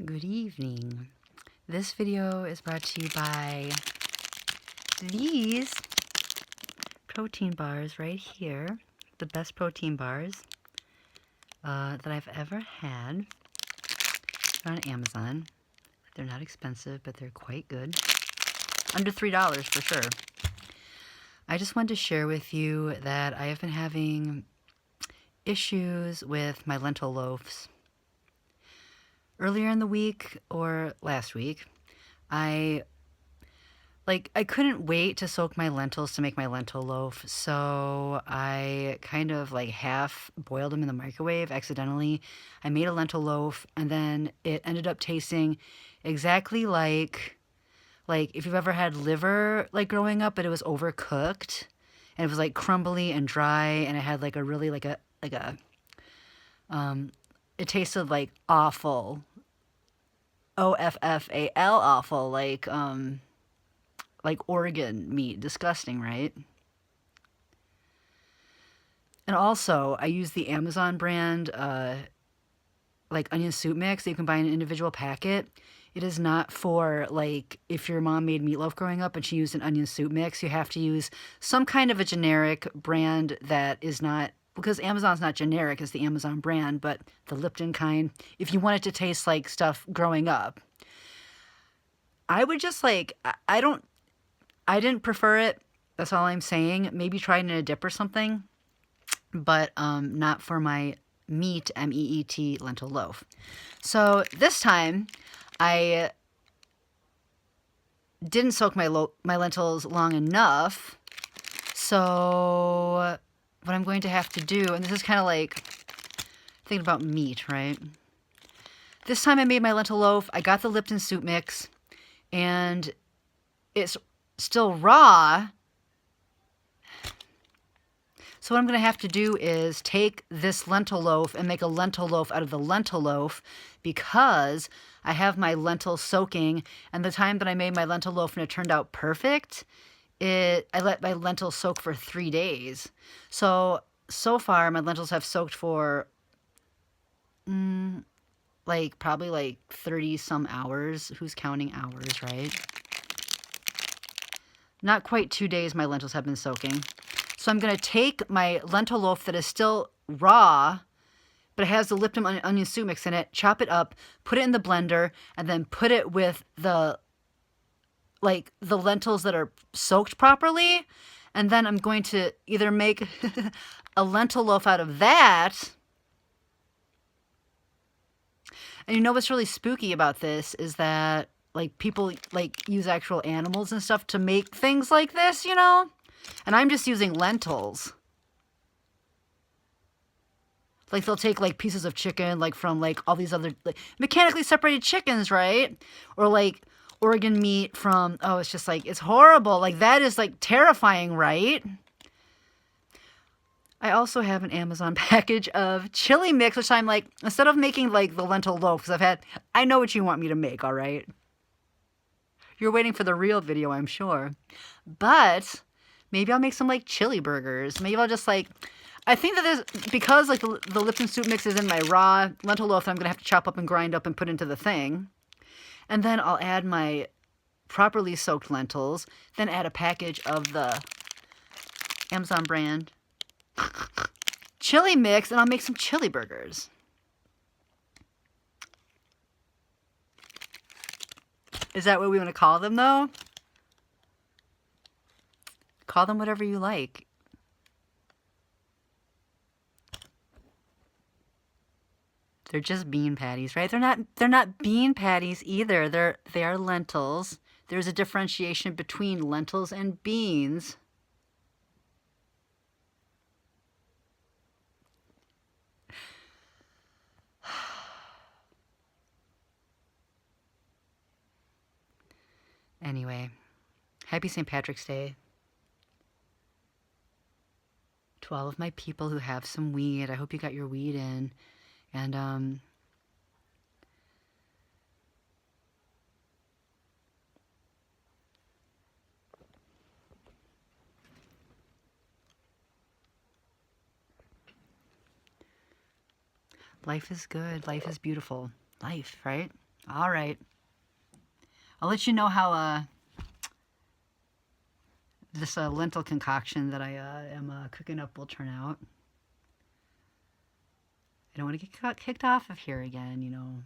Good evening. This video is brought to you by these protein bars right here. The best protein bars that I've ever had. They're on Amazon. They're not expensive, but they're quite good. Under $3 for sure. I just wanted to share with you that I have been having issues with my lentil loaves. Earlier in the week, or last week, I couldn't wait to soak my lentils to make my lentil loaf, so I kind of half boiled them in the microwave accidentally. I made a lentil loaf, and then it ended up tasting exactly like if you've ever had liver growing up, but it was overcooked, and it was crumbly and dry, and it had a really it tasted awful. OFFAL, awful, like organ meat. Disgusting, right? And also, I use the Amazon brand onion soup mix that you can buy in an individual packet. It is not for if your mom made meatloaf growing up and she used an onion soup mix. You have to use some kind of a generic brand that is not, because Amazon's not generic, it's the Amazon brand, but the Lipton kind, if you want it to taste like stuff growing up. I would just I didn't prefer it. That's all I'm saying. Maybe try it in a dip or something, but not for my meat, M-E-E-T, lentil loaf. So this time, I didn't soak my lentils long enough. So what I'm going to have to do, and this is kind of thinking about meat, right? This time I made my lentil loaf. I got the Lipton soup mix, and it's still raw. So what I'm going to have to do is take this lentil loaf and make a lentil loaf out of the lentil loaf, because I have my lentils soaking, and the time that I made my lentil loaf and it turned out perfect, I let my lentils soak for 3 days. So far my lentils have soaked for probably 30 some hours. Who's counting hours, right? Not quite 2 days my lentils have been soaking. So I'm going to take my lentil loaf that is still raw, but it has the Lipton onion soup mix in it, chop it up, put it in the blender, and then put it with the lentils that are soaked properly. And then I'm going to either make a lentil loaf out of that. And you know what's really spooky about this is that people use actual animals and stuff to make things like this, you know? And I'm just using lentils. They'll take pieces of chicken from all these other mechanically separated chickens, right? Or organ meat from, oh, it's just it's horrible. That is terrifying, right? I also have an Amazon package of chili mix, which I'm instead of making the lentil loaf, because I know what you want me to make, all right? You're waiting for the real video, I'm sure. But maybe I'll make some chili burgers. Maybe I'll just I think that there's, because the Lipton soup mix is in my raw lentil loaf that I'm going to have to chop up and grind up and put into the thing. And then I'll add my properly soaked lentils, then add a package of the Amazon brand chili mix, and I'll make some chili burgers. Is that what we want to call them, though? Call them whatever you like. They're just bean patties, right? They're not bean patties either. They are lentils. There's a differentiation between lentils and beans. Anyway, happy St. Patrick's Day to all of my people who have some weed. I hope you got your weed in. And life is good. Life is beautiful. Life, right? All right. I'll let you know how this lentil concoction that I am cooking up will turn out. I don't want to get kicked off of here again, you know.